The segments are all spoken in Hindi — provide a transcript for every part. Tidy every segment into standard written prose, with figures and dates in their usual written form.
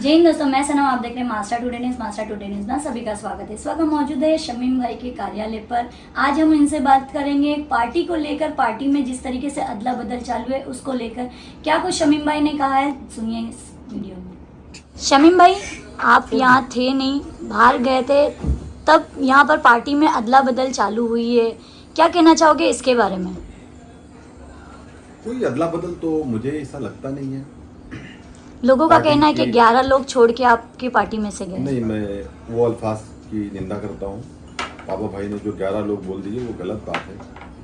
जय हिंद दोस्तों, मैं सनम, आप देख रहे हैं master today news. Master today news में सभी का स्वागत है। इस वक्त हम मौजूद है शमीम भाई के कार्यालय पर। आज हम इनसे बात करेंगे पार्टी को लेकर, पार्टी में जिस तरीके से अदला बदल चालू है उसको लेकर क्या कुछ शमीम भाई ने कहा है, सुनिए इस वीडियो में। शमीम भाई, आप यहाँ थे नहीं, बाहर गए थे, तब यहाँ पर पार्टी में अदला बदल चालू हुई है, क्या कहना चाहोगे इसके बारे में? कोई अदला बदल तो मुझे ऐसा लगता नहीं है। लोगों का कहना है कि 11 लोग छोड़ के आपकी पार्टी में से गए। नहीं, मैं वो अल्फाज की निंदा करता हूँ। पापा भाई ने जो 11 लोग बोल दिए वो गलत बात है।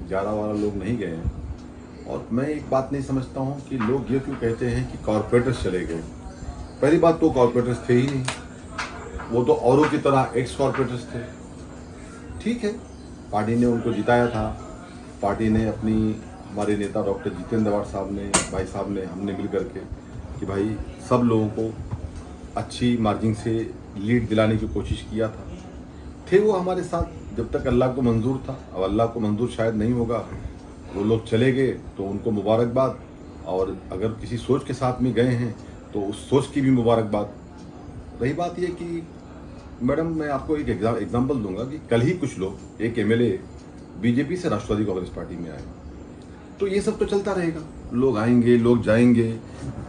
11 लोग नहीं गए हैं। और मैं एक बात नहीं समझता हूँ कि लोग ये क्यों कहते हैं कि कॉरपोरेटर्स चले गए। पहली बात तो कॉरपोरेटर्स थे ही नहीं, वो तो औरों की तरह एक्स कॉरपोरेटर्स थे। ठीक है, पार्टी ने उनको जिताया था। पार्टी ने अपनी, हमारे नेता डॉक्टर जितेंद्र अवार्ड साहब ने, भाई साहब ने, हमने मिल करके कि भाई सब लोगों को अच्छी मार्जिन से लीड दिलाने की कोशिश किया था। थे वो हमारे साथ जब तक अल्लाह को मंजूर था। अब अल्लाह को मंजूर शायद नहीं होगा, वो लोग चले गए तो उनको मुबारकबाद। और अगर किसी सोच के साथ में गए हैं तो उस सोच की भी मुबारकबाद। रही बात ये कि मैडम, मैं आपको एक एग्जाम्पल दूंगा कि कल ही कुछ लोग, एक एमएलए बीजेपी से राष्ट्रवादी कांग्रेस पार्टी में आए। तो ये सब तो चलता रहेगा, लोग आएंगे, लोग जाएंगे।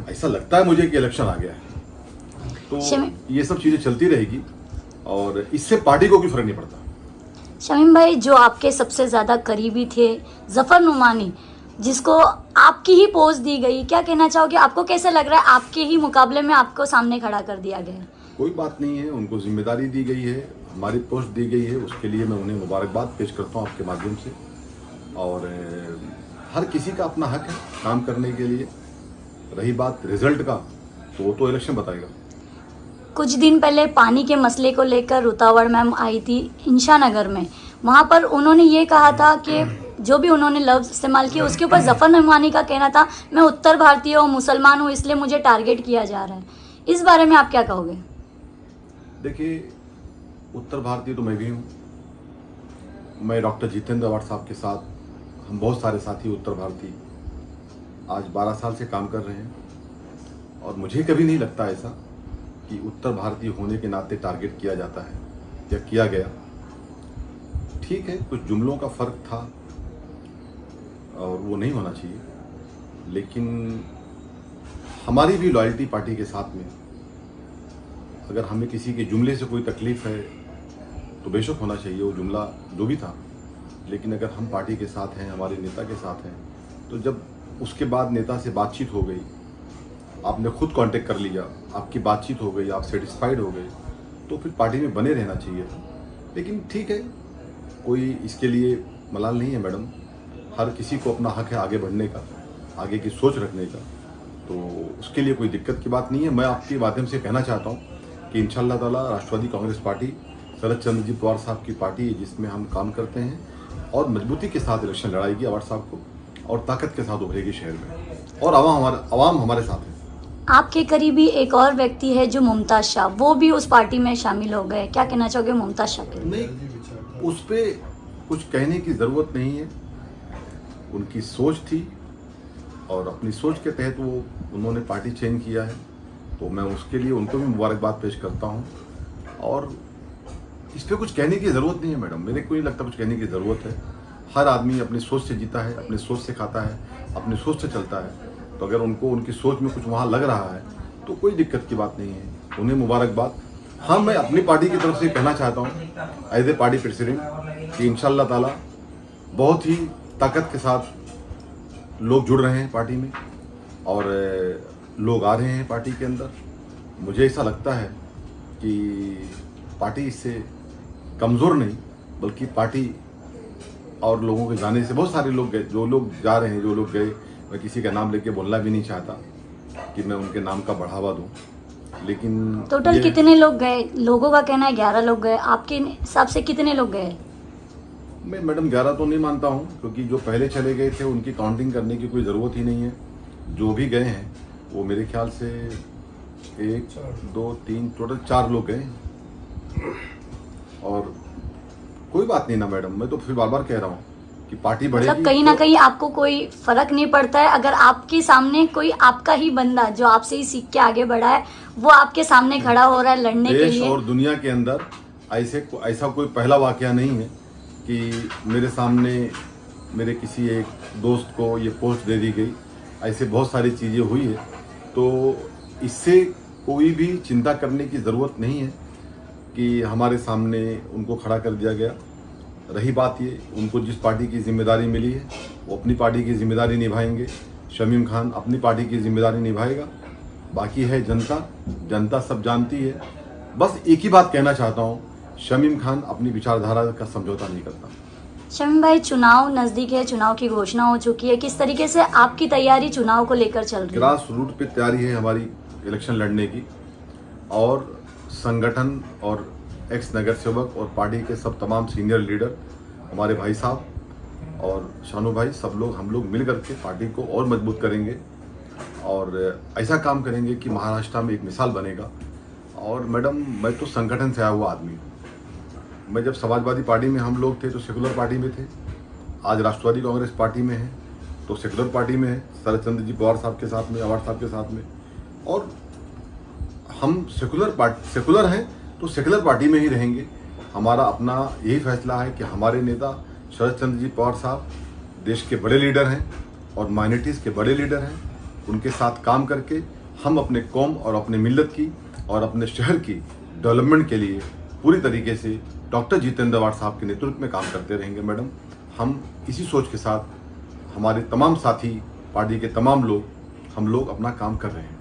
ऐसा लगता है मुझे कि इलेक्शन आ गया है, तो ये सब चीजें चलती रहेगी और इससे पार्टी को कोई फर्क नहीं पड़ता। शमीम भाई, जो आपके सबसे ज्यादा करीबी थे जफर नुमानी, जिसको आपकी ही पोस्ट दी गई, क्या कहना चाहोगे? आपको कैसा लग रहा है आपके ही मुकाबले में आपको सामने खड़ा कर दिया गया? कोई बात नहीं है, उनको जिम्मेदारी दी गई है, हमारी पोस्ट दी गई है, उसके लिए मैं उन्हें मुबारकबाद पेश करता हूँ आपके माध्यम से। और हर किसी का अपना हक है काम करने के लिए। रही बात रिजल्ट का, तो वो तो इलेक्शन बताएगा। कुछ दिन पहले पानी के मसले को लेकर रुतावड़ मैम आई थी इंशानगर में। वहाँ पर उन्होंने ये कहा था कि जो भी उन्होंने लफ्ज़ इस्तेमाल किए उसके ऊपर जफर नुमानी का कहना था, मैं उत्तर भारतीय हूँ, मुसलमान हूँ, इसलिए मुझे टारगेट किया जा रहा है। इस बारे में आप क्या कहोगे? देखिए, उत्तर भारतीय तो मैं भी हूँ। मैं डॉक्टर जितेंद्र अवार्ड साहब के साथ, हम बहुत सारे साथी उत्तर भारतीय आज 12 साल से काम कर रहे हैं। और मुझे कभी नहीं लगता ऐसा कि उत्तर भारतीय होने के नाते टारगेट किया जाता है या किया गया। ठीक है, कुछ जुमलों का फर्क था और वो नहीं होना चाहिए, लेकिन हमारी भी लॉयल्टी पार्टी के साथ में। अगर हमें किसी के जुमले से कोई तकलीफ है तो बेशक होना चाहिए वो जुमला जो भी था। लेकिन अगर हम पार्टी के साथ हैं, हमारे नेता के साथ हैं, तो जब उसके बाद नेता से बातचीत हो गई, आपने खुद कांटेक्ट कर लिया, आपकी बातचीत हो गई, आप सेटिस्फाइड हो गए, तो फिर पार्टी में बने रहना चाहिए था। लेकिन ठीक है, कोई इसके लिए मलाल नहीं है मैडम। हर किसी को अपना हक है आगे बढ़ने का, आगे की सोच रखने का, तो उसके लिए कोई दिक्कत की बात नहीं है। मैं आपके माध्यम से कहना चाहता हूँ कि इंशाअल्लाह ताला राष्ट्रवादी कांग्रेस पार्टी शरद चंद्र जी पवार साहब की पार्टी है, जिसमें हम काम करते हैं, और मजबूती के साथ इलेक्शन लड़ाएगी अवार्ड साहब को, और ताकत के साथ उभरेगी शहर में, और आवाम हमारे साथ है। आपके करीबी एक और व्यक्ति है जो मुमताज शाह, वो भी उस पार्टी में शामिल हो गए, क्या कहना चाहोगे मुमताज शाह के? नहीं, उस पर कुछ कहने की ज़रूरत नहीं है। उनकी सोच थी और अपनी सोच के तहत वो उन्होंने पार्टी चेंज किया है, तो मैं उसके लिए उनको भी मुबारकबाद पेश करता हूँ। और इस पर कुछ कहने की ज़रूरत नहीं है मैडम, मेरे को नहीं लगता कुछ कहने की ज़रूरत है। हर आदमी अपनी सोच से जीता है, अपनी सोच से खाता है, अपनी सोच से चलता है। तो अगर उनको उनकी सोच में कुछ वहाँ लग रहा है तो कोई दिक्कत की बात नहीं है, उन्हें मुबारकबाद। हाँ, मैं अपनी पार्टी की तरफ से कहना चाहता हूँ एज ए पार्टी प्रेसिडेंट कि इंशाअल्लाह ताला बहुत ही ताकत के साथ लोग जुड़ रहे हैं पार्टी में, और लोग आ रहे हैं पार्टी के अंदर। मुझे ऐसा लगता है कि पार्टी इससे कमज़ोर नहीं, बल्कि पार्टी और लोगों के जाने से, बहुत सारे लोग गए, जो लोग जा रहे हैं, जो लोग गए, मैं किसी का नाम लेके बोलना भी नहीं चाहता कि मैं उनके नाम का बढ़ावा दूं, लेकिन टोटल कितने लोग गए? लोगों का कहना है 11 लोग गए, आपके हिसाब से कितने लोग गए? मैं मैडम 11 तो नहीं मानता हूं, क्योंकि जो पहले चले गए थे उनकी काउंटिंग करने की कोई ज़रूरत ही नहीं है। जो भी गए हैं वो मेरे ख्याल से 1 2 3 टोटल 4 लोग गए। और कोई बात नहीं ना मैडम, मैं तो फिर बार बार कह रहा हूँ कि पार्टी बढ़ेगी। मतलब कहीं ना कहीं आपको कोई फर्क नहीं पड़ता है अगर आपके सामने कोई आपका ही बंदा जो आपसे ही सीख के आगे बढ़ा है वो आपके सामने खड़ा हो रहा है लड़ने के देश लिए। और दुनिया के अंदर ऐसा कोई पहला वाकया नहीं है कि मेरे सामने मेरे किसी एक दोस्त को ये पोस्ट दे दी गई। ऐसे बहुत सारी चीज़ें हुई है, तो इससे कोई भी चिंता करने की ज़रूरत नहीं है कि हमारे सामने उनको खड़ा कर दिया गया। रही बात ये, उनको जिस पार्टी की जिम्मेदारी मिली है वो अपनी पार्टी की जिम्मेदारी निभाएंगे। शमीम खान अपनी पार्टी की जिम्मेदारी निभाएगा। बाकी है जनता, जनता सब जानती है। बस एक ही बात कहना चाहता हूँ, शमीम खान अपनी विचारधारा का समझौता नहीं करता। शमीम भाई, चुनाव नजदीक है, चुनाव की घोषणा हो चुकी है, किस तरीके से आपकी तैयारी चुनाव को लेकर चल रही है? ग्रास रूट पे तैयारी है हमारी इलेक्शन लड़ने की, और संगठन और एक्स नगर सेवक और पार्टी के सब तमाम सीनियर लीडर, हमारे भाई साहब और शानू भाई, सब लोग हम लोग मिल करके पार्टी को और मजबूत करेंगे और ऐसा काम करेंगे कि महाराष्ट्र में एक मिसाल बनेगा। और मैडम, मैं तो संगठन से आया हुआ आदमी हूँ। मैं जब समाजवादी पार्टी में हम लोग थे तो सेकुलर पार्टी में थे, आज राष्ट्रवादी कांग्रेस पार्टी में है तो सेकुलर पार्टी में है, शरद चंद्र जी पवार साहब के साथ में, अवार्ड साहब के साथ में। और हम सेकुलर हैं तो सेकुलर पार्टी में ही रहेंगे। हमारा अपना यही फैसला है कि हमारे नेता शरद चंद्र जी पवार साहब देश के बड़े लीडर हैं और माइनॉरिटीज़ के बड़े लीडर हैं। उनके साथ काम करके हम अपने कौम और अपने मिल्लत की और अपने शहर की डेवलपमेंट के लिए पूरी तरीके से डॉक्टर जितेंद्र अवार्ड साहब के नेतृत्व में काम करते रहेंगे। मैडम, हम इसी सोच के साथ हमारे तमाम साथी, पार्टी के तमाम लोग, हम लोग अपना काम कर रहे हैं।